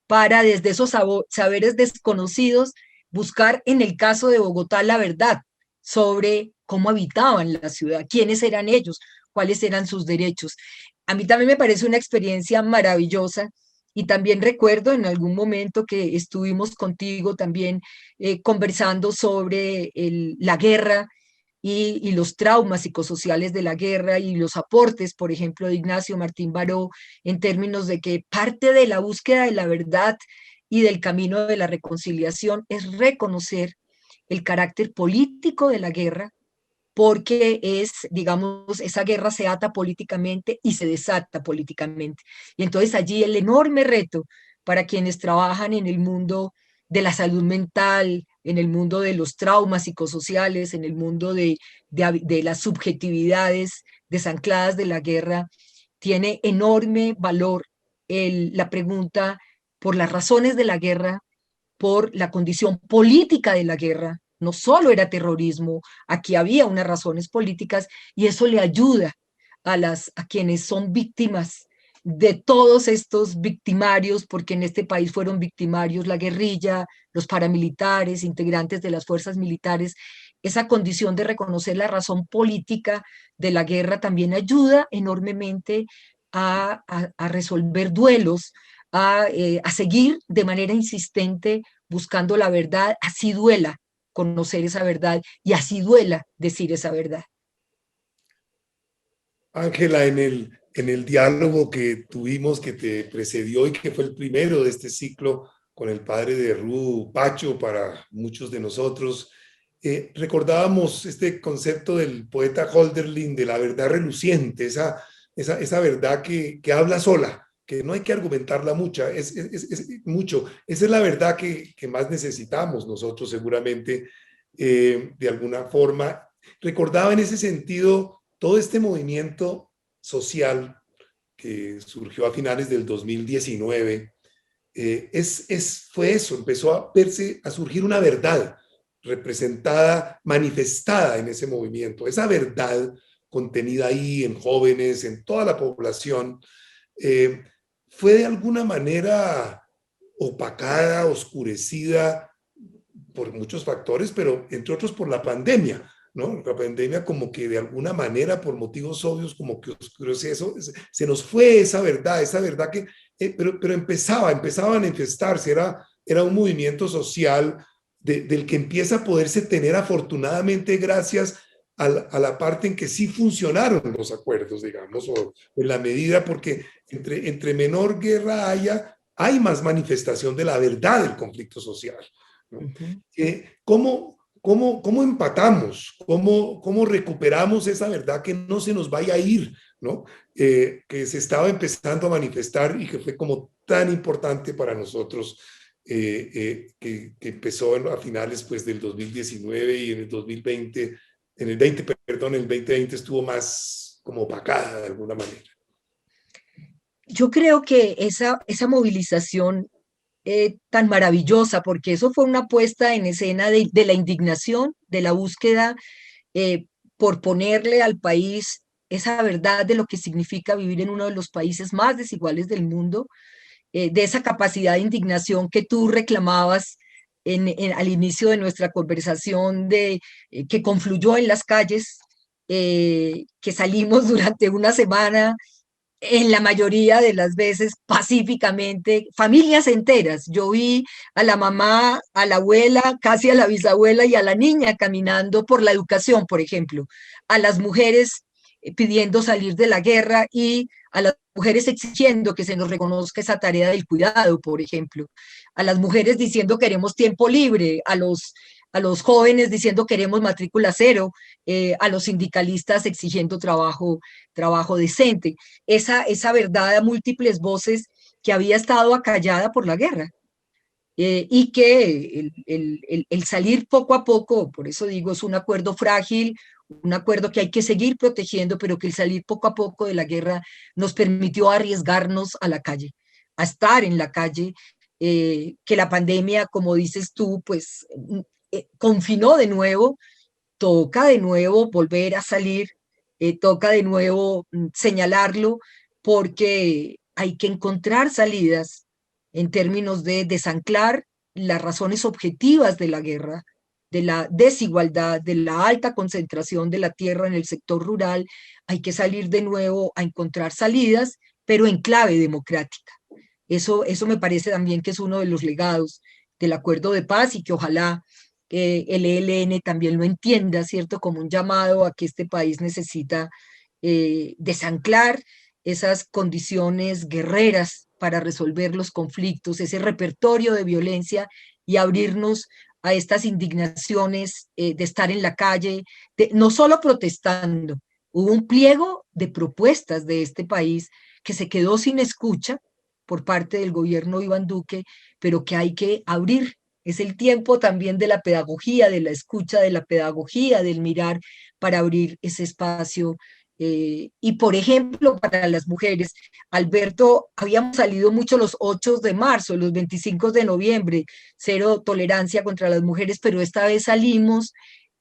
para desde esos saberes desconocidos buscar, en el caso de Bogotá, la verdad sobre cómo habitaban la ciudad, quiénes eran ellos, cuáles eran sus derechos. A mí también me parece una experiencia maravillosa, y también recuerdo en algún momento que estuvimos contigo también conversando sobre la guerra y los traumas psicosociales de la guerra y los aportes, por ejemplo, de Ignacio Martín Baró, en términos de que parte de la búsqueda de la verdad y del camino de la reconciliación es reconocer el carácter político de la guerra, porque digamos, esa guerra se ata políticamente y se desata políticamente. Y entonces allí el enorme reto para quienes trabajan en el mundo de la salud mental, en el mundo de los traumas psicosociales, en el mundo de las subjetividades desancladas de la guerra, tiene enorme valor la pregunta por las razones de la guerra, por la condición política de la guerra. No solo era terrorismo, aquí había unas razones políticas, y eso le ayuda a quienes son víctimas de todos estos victimarios, porque en este país fueron victimarios la guerrilla, los paramilitares, integrantes de las fuerzas militares. Esa condición de reconocer la razón política de la guerra también ayuda enormemente a resolver duelos, a seguir de manera insistente buscando la verdad, así duela, conocer esa verdad y así duela decir esa verdad. Ángela, en el diálogo que tuvimos, que te precedió y que fue el primero de este ciclo con el padre de Ru, Pacho, para muchos de nosotros, recordábamos este concepto del poeta Hölderlin de la verdad reluciente, esa verdad que habla sola, que no hay que argumentarla mucho, mucho. Esa es la verdad que más necesitamos nosotros seguramente, de alguna forma. Recordaba en ese sentido todo este movimiento social que surgió a finales del 2019, fue eso, empezó a verse, a surgir una verdad representada, manifestada en ese movimiento. Esa verdad contenida ahí en jóvenes, en toda la población, eh, fue de alguna manera opacada, oscurecida por muchos factores, pero entre otros por la pandemia, ¿no? La pandemia como que de alguna manera, por motivos obvios, como que oscurece eso, se nos fue esa verdad que, pero empezaba a manifestarse, era un movimiento social del que empieza a poderse tener afortunadamente gracias a la parte en que sí funcionaron los acuerdos, digamos, o en la medida porque entre menor guerra hay más manifestación de la verdad del conflicto social, ¿no? Ujú. ¿Cómo empatamos? ¿Cómo recuperamos esa verdad que no se nos vaya a ir, ¿no? Que se estaba empezando a manifestar y que fue como tan importante para nosotros, que empezó a finales pues, del 2019 y en el 2020, el 2020 estuvo más como opacada de alguna manera. Yo creo que esa movilización tan maravillosa, porque eso fue una puesta en escena de la indignación, de la búsqueda eh, por ponerle al país esa verdad de lo que significa vivir en uno de los países más desiguales del mundo, de esa capacidad de indignación que tú reclamabas al inicio de nuestra conversación, que confluyó en las calles, que salimos durante una semana en la mayoría de las veces pacíficamente, familias enteras. Yo vi a la mamá, a la abuela, casi a la bisabuela y a la niña caminando por la educación, por ejemplo, a las mujeres pidiendo salir de la guerra y a las mujeres exigiendo que se nos reconozca esa tarea del cuidado, por ejemplo, a las mujeres diciendo queremos tiempo libre, a los jóvenes diciendo queremos matrícula cero, a los sindicalistas exigiendo trabajo decente. Esa verdad a múltiples voces que había estado acallada por la guerra. Y que el salir poco a poco, por eso digo, es un acuerdo frágil, un acuerdo que hay que seguir protegiendo, pero que el salir poco a poco de la guerra nos permitió arriesgarnos a la calle, a estar en la calle, que la pandemia, como dices tú, pues confinó de nuevo, toca de nuevo volver a salir, toca de nuevo señalarlo, porque hay que encontrar salidas en términos de desanclar las razones objetivas de la guerra, de la desigualdad, de la alta concentración de la tierra en el sector rural. Hay que salir de nuevo a encontrar salidas, pero en clave democrática. Eso me parece también que es uno de los legados del acuerdo de paz y que ojalá el ELN también lo entienda, ¿cierto? Como un llamado a que este país necesita desanclar esas condiciones guerreras para resolver los conflictos, ese repertorio de violencia y abrirnos a estas indignaciones de estar en la calle, no solo protestando, hubo un pliego de propuestas de este país que se quedó sin escucha por parte del gobierno Iván Duque, pero que hay que abrir. Es el tiempo también de la pedagogía, de la escucha, de la pedagogía, del mirar para abrir ese espacio. Y por ejemplo, para las mujeres, Alberto, habíamos salido mucho los 8 de marzo, los 25 de noviembre, cero tolerancia contra las mujeres, pero esta vez salimos,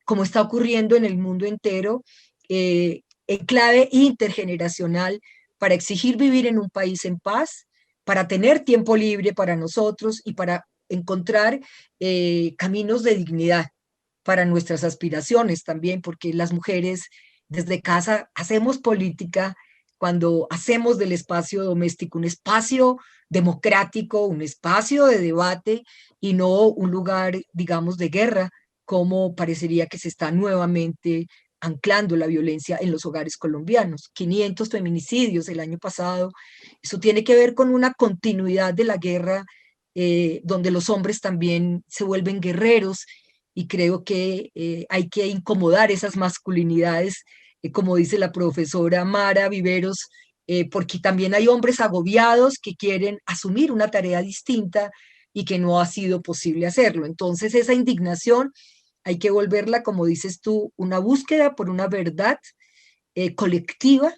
como está ocurriendo en el mundo entero, en clave intergeneracional para exigir vivir en un país en paz, para tener tiempo libre para nosotros y para encontrar caminos de dignidad para nuestras aspiraciones también, porque las mujeres desde casa hacemos política cuando hacemos del espacio doméstico un espacio democrático, un espacio de debate y no un lugar, digamos, de guerra, cómo parecería que se está nuevamente anclando la violencia en los hogares colombianos. 500 feminicidios el año pasado. Eso tiene que ver con una continuidad de la guerra, donde los hombres también se vuelven guerreros, y creo que hay que incomodar esas masculinidades, como dice la profesora Mara Viveros, porque también hay hombres agobiados que quieren asumir una tarea distinta y que no ha sido posible hacerlo. Entonces, esa indignación hay que volverla, como dices tú, una búsqueda por una verdad colectiva,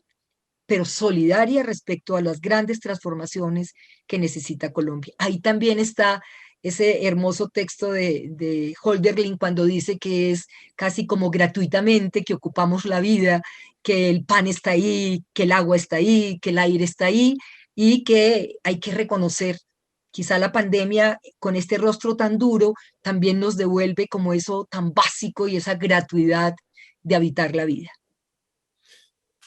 pero solidaria respecto a las grandes transformaciones que necesita Colombia. Ahí también está ese hermoso texto de Holderlin, cuando dice que es casi como gratuitamente que ocupamos la vida, que el pan está ahí, que el agua está ahí, que el aire está ahí, y que hay que reconocer. Quizá la pandemia, con este rostro tan duro, también nos devuelve como eso tan básico y esa gratuidad de habitar la vida.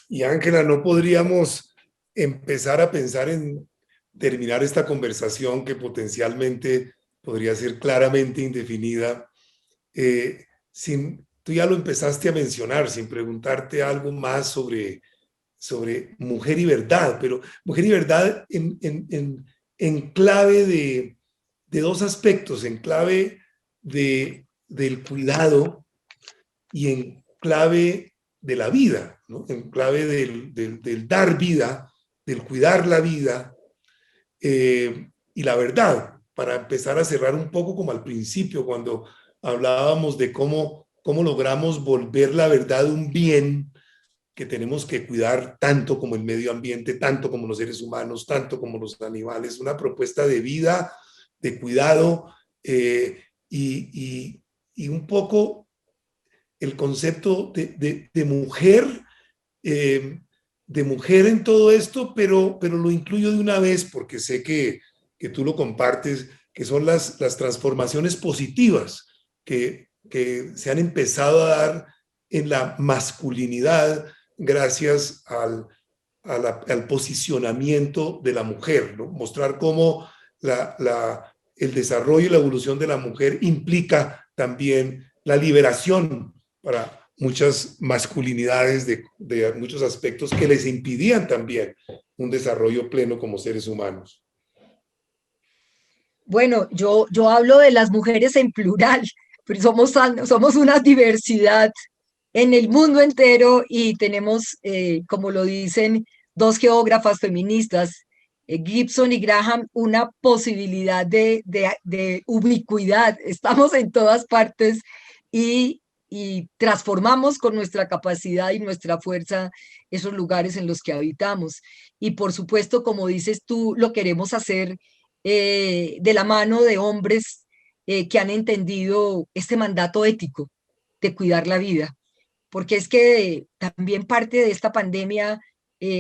Y Ángela, ¿no podríamos empezar a pensar en terminar esta conversación que potencialmente podría ser claramente indefinida? Tú ya lo empezaste a mencionar, sin preguntarte algo más sobre mujer y verdad, pero mujer y verdad en clave de dos aspectos, en clave del cuidado y en clave de la vida, ¿no? En clave del dar vida, del cuidar la vida y la verdad, para empezar a cerrar un poco como al principio, cuando hablábamos de cómo logramos volver la verdad un bien que tenemos que cuidar tanto como el medio ambiente, tanto como los seres humanos, tanto como los animales, una propuesta de vida, de cuidado y un poco el concepto de mujer en todo esto, pero lo incluyo de una vez porque sé que tú lo compartes, que son las transformaciones positivas que se han empezado a dar en la masculinidad gracias al posicionamiento de la mujer, ¿no? Mostrar cómo el desarrollo y la evolución de la mujer implica también la liberación para muchas masculinidades de muchos aspectos que les impidían también un desarrollo pleno como seres humanos. Bueno, yo hablo de las mujeres en plural, pero somos una diversidad en el mundo entero, y tenemos, como lo dicen dos geógrafas feministas, Gibson y Graham, una posibilidad de ubicuidad. Estamos en todas partes, y transformamos con nuestra capacidad y nuestra fuerza esos lugares en los que habitamos. Y por supuesto, como dices tú, lo queremos hacer de la mano de hombres que han entendido este mandato ético de cuidar la vida. Porque es que también parte de esta pandemia,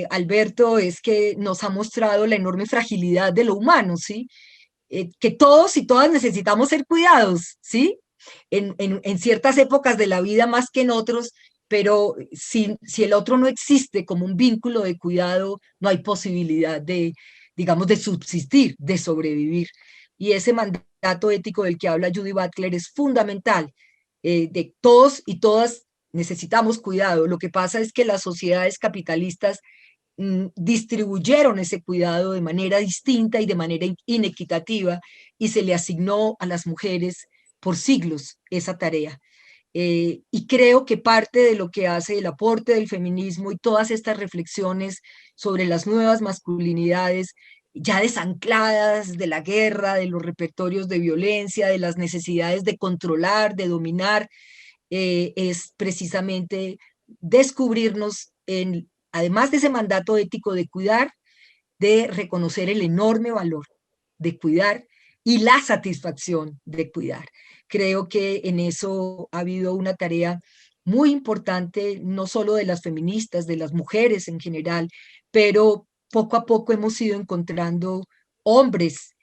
Alberto, es que nos ha mostrado la enorme fragilidad de lo humano, ¿sí? Que todos y todas necesitamos ser cuidados, ¿sí? En ciertas épocas de la vida más que en otros, pero si el otro no existe como un vínculo de cuidado, no hay posibilidad de, digamos, de subsistir, de sobrevivir. Y ese mandato ético del que habla Judy Butler es fundamental. De todos y todas necesitamos cuidado. Lo que pasa es que las sociedades capitalistas distribuyeron ese cuidado de manera distinta y de manera inequitativa, y se le asignó a las mujeres por siglos esa tarea. Y creo que parte de lo que hace el aporte del feminismo y todas estas reflexiones sobre las nuevas masculinidades, ya desancladas de la guerra, de los repertorios de violencia, de las necesidades de controlar, de dominar, es precisamente descubrirnos además de ese mandato ético de cuidar, de reconocer el enorme valor de cuidar y la satisfacción de cuidar. Creo que en eso ha habido una tarea muy importante, no solo de las feministas, de las mujeres en general, pero poco a poco hemos ido encontrando hombres,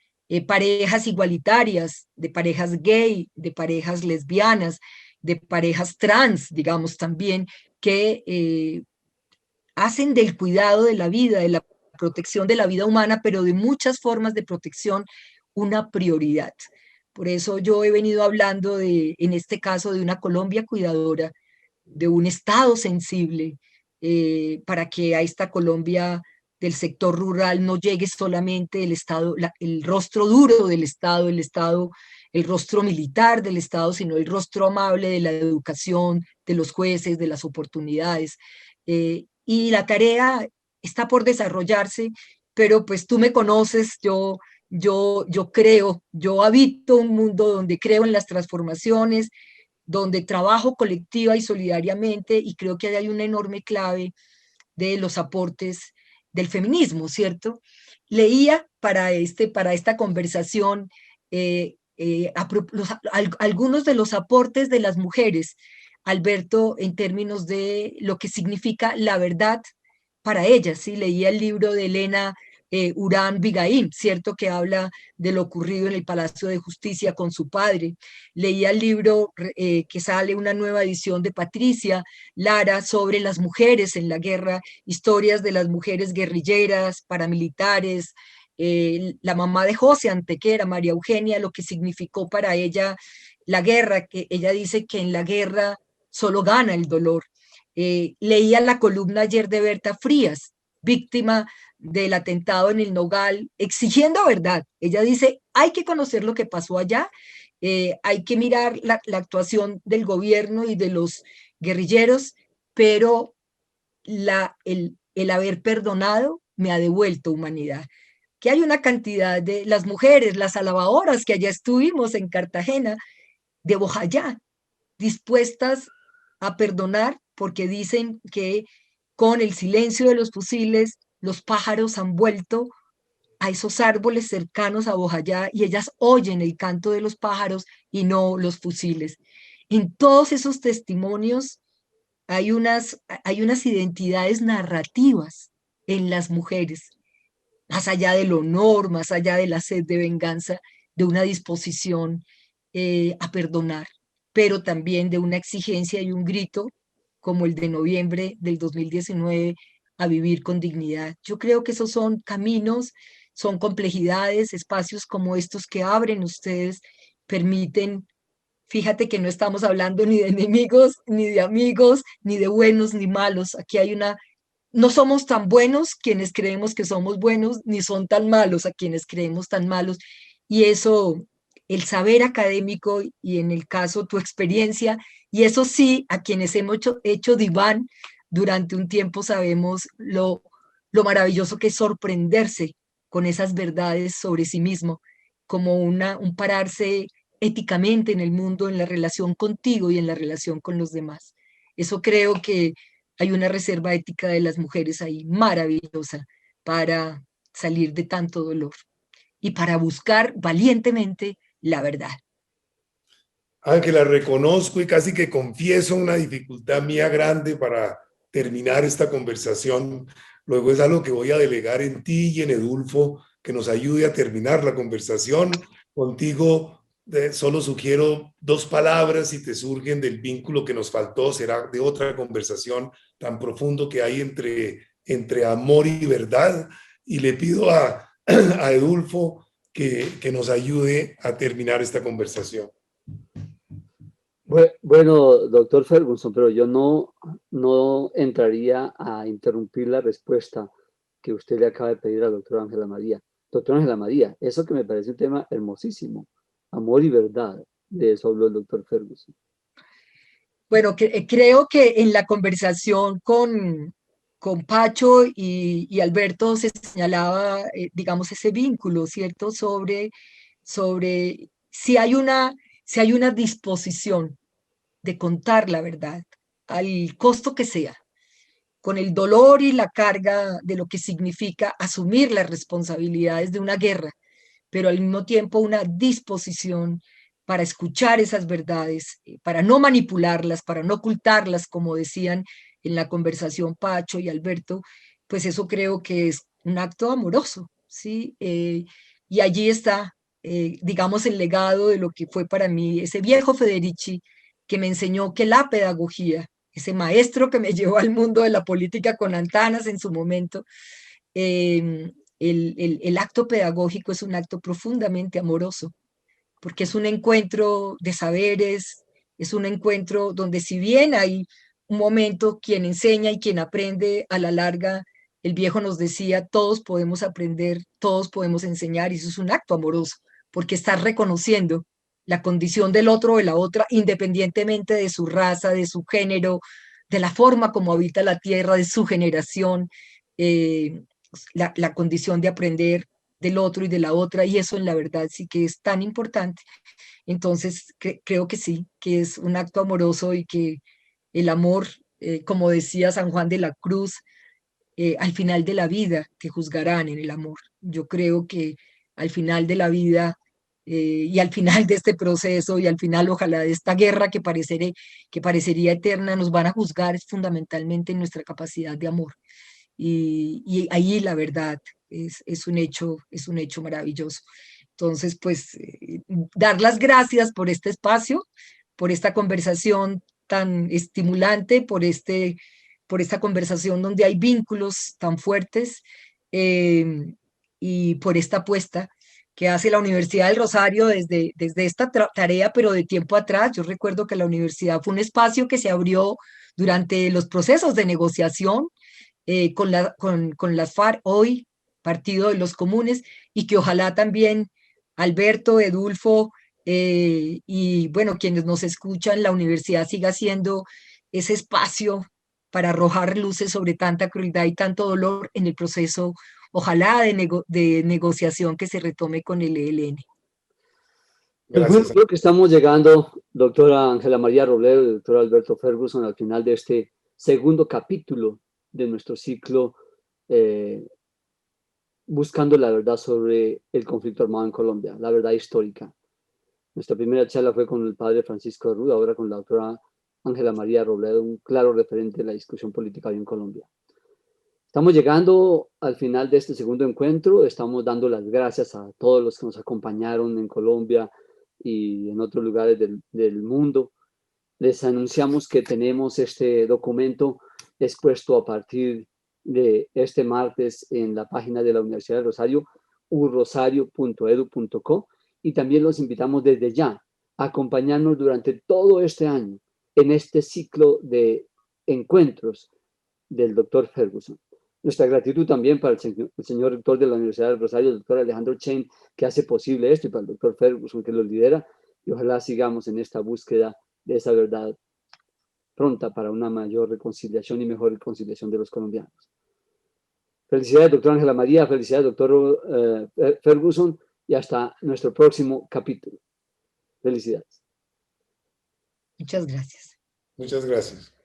parejas igualitarias, de parejas gay, de parejas lesbianas, de parejas trans, digamos también, que hacen del cuidado de la vida, de la protección de la vida humana, pero de muchas formas de protección, una prioridad. Por eso yo he venido hablando en este caso, de una Colombia cuidadora, de un Estado sensible, para que a esta Colombia del sector rural no llegue solamente el Estado, el rostro duro del Estado, el rostro militar del Estado, sino el rostro amable de la educación, de los jueces, de las oportunidades. Y la tarea está por desarrollarse, pero pues tú me conoces, yo creo, yo habito un mundo donde creo en las transformaciones, donde trabajo colectiva y solidariamente, y creo que hay una enorme clave de los aportes del feminismo, ¿cierto? Leía para esta conversación algunos de los aportes de las mujeres, Alberto, en términos de lo que significa la verdad para ellas, ¿sí? Leía el libro de Elena Urán Bigaín, ¿cierto? Que habla de lo ocurrido en el Palacio de Justicia con su padre. Leía el libro que sale una nueva edición de Patricia Lara sobre las mujeres en la guerra, historias de las mujeres guerrilleras, paramilitares, la mamá de José Antequera, María Eugenia, lo que significó para ella la guerra, que ella dice que en la guerra solo gana el dolor. Leía la columna ayer de Berta Frías, víctima del atentado en el Nogal, exigiendo verdad. Ella dice, hay que conocer lo que pasó allá, hay que mirar la actuación del gobierno y de los guerrilleros, pero el haber perdonado me ha devuelto humanidad. Que hay una cantidad de las mujeres, las alabadoras que allá estuvimos en Cartagena, de Bojayá, dispuestas a perdonar porque dicen que con el silencio de los fusiles los pájaros han vuelto a esos árboles cercanos a Bojayá y ellas oyen el canto de los pájaros y no los fusiles. En todos esos testimonios hay unas identidades narrativas en las mujeres, más allá del honor, más allá de la sed de venganza, de una disposición a perdonar, pero también de una exigencia y un grito como el de noviembre del 2019 a vivir con dignidad. Yo creo que esos son caminos, son complejidades, espacios como estos que abren ustedes, permiten. Fíjate que no estamos hablando ni de enemigos, ni de amigos, ni de buenos, ni malos. Aquí hay una, no somos tan buenos quienes creemos que somos buenos, ni son tan malos a quienes creemos tan malos. Y eso, el saber académico y en el caso tu experiencia, y eso sí, a quienes hemos hecho diván durante un tiempo sabemos lo maravilloso que es sorprenderse con esas verdades sobre sí mismo, como un pararse éticamente en el mundo, en la relación contigo y en la relación con los demás. Eso creo que hay una reserva ética de las mujeres ahí maravillosa para salir de tanto dolor y para buscar valientemente la verdad. Ángela, reconozco y casi que confieso una dificultad mía grande para terminar esta conversación. Luego es algo que voy a delegar en ti y en Edulfo, que nos ayude a terminar la conversación. Contigo solo sugiero dos palabras si te surgen del vínculo que nos faltó, será de otra conversación tan profundo que hay entre amor y verdad. Y le pido a Edulfo que nos ayude a terminar esta conversación. Bueno, doctor Ferguson, pero yo no entraría a interrumpir la respuesta que usted le acaba de pedir a la doctora Ángela María. Doctora Ángela María, eso que me parece un tema hermosísimo, amor y verdad, de eso habló el doctor Ferguson. Bueno, creo que en la conversación con Pacho y Alberto se señalaba, digamos, ese vínculo, ¿cierto? Sobre si hay una disposición de contar la verdad, al costo que sea, con el dolor y la carga de lo que significa asumir las responsabilidades de una guerra, pero al mismo tiempo una disposición para escuchar esas verdades, para no manipularlas, para no ocultarlas, como decían en la conversación Pacho y Alberto, pues eso creo que es un acto amoroso, ¿sí? Y allí está, digamos, el legado de lo que fue para mí ese viejo Federici que me enseñó que la pedagogía, ese maestro que me llevó al mundo de la política con Antanas en su momento, el acto pedagógico es un acto profundamente amoroso, porque es un encuentro de saberes, es un encuentro donde si bien hay un momento quien enseña y quien aprende, a la larga, el viejo nos decía, todos podemos aprender, todos podemos enseñar, y eso es un acto amoroso, porque estás reconociendo la condición del otro o de la otra, independientemente de su raza, de su género, de la forma como habita la tierra, de su generación, la condición de aprender del otro y de la otra, y eso en la verdad sí que es tan importante. Entonces, creo que sí, que es un acto amoroso y que el amor, como decía San Juan de la Cruz, al final de la vida te juzgarán en el amor. Yo creo que al final de la vida y al final de este proceso y al final, ojalá, de esta guerra que parecería eterna, nos van a juzgar fundamentalmente en nuestra capacidad de amor. Y ahí la verdad es un hecho maravilloso. Entonces, pues, dar las gracias por este espacio, por esta conversación tan estimulante, por esta conversación donde hay vínculos tan fuertes, y por esta apuesta que hace la Universidad del Rosario desde esta tarea, pero de tiempo atrás. Yo recuerdo que la universidad fue un espacio que se abrió durante los procesos de negociación con las FARC, hoy Partido de los Comunes, y que ojalá también Alberto, Edulfo y bueno, quienes nos escuchan, la universidad siga siendo ese espacio para arrojar luces sobre tanta crueldad y tanto dolor en el proceso, ojalá, de negociación que se retome con el ELN. Pues bueno, Gracias. creo que estamos llegando, doctora Ángela María Robledo y doctor Alberto Ferguson, al final de este segundo capítulo de nuestro ciclo buscando la verdad sobre el conflicto armado en Colombia, la verdad histórica. Nuestra primera charla fue con el padre Francisco de Ruda, ahora con la doctora Ángela María Robledo, un claro referente de la discusión política hoy en Colombia. Estamos llegando al final de este segundo encuentro. Estamos dando las gracias a todos los que nos acompañaron en Colombia y en otros lugares del mundo. Les anunciamos que tenemos este documento expuesto a partir de este martes en la página de la Universidad de Rosario, urrosario.edu.co, y también los invitamos desde ya a acompañarnos durante todo este año en este ciclo de encuentros del doctor Ferguson. Nuestra gratitud también para el señor rector de la Universidad del Rosario, el doctor Alejandro Chain, que hace posible esto, y para el doctor Ferguson, que lo lidera, y ojalá sigamos en esta búsqueda de esa verdad pronta para una mayor reconciliación y mejor reconciliación de los colombianos. Felicidades, doctora Ángela María, felicidades, doctor Ferguson, y hasta nuestro próximo capítulo. Felicidades. Muchas gracias. Muchas gracias.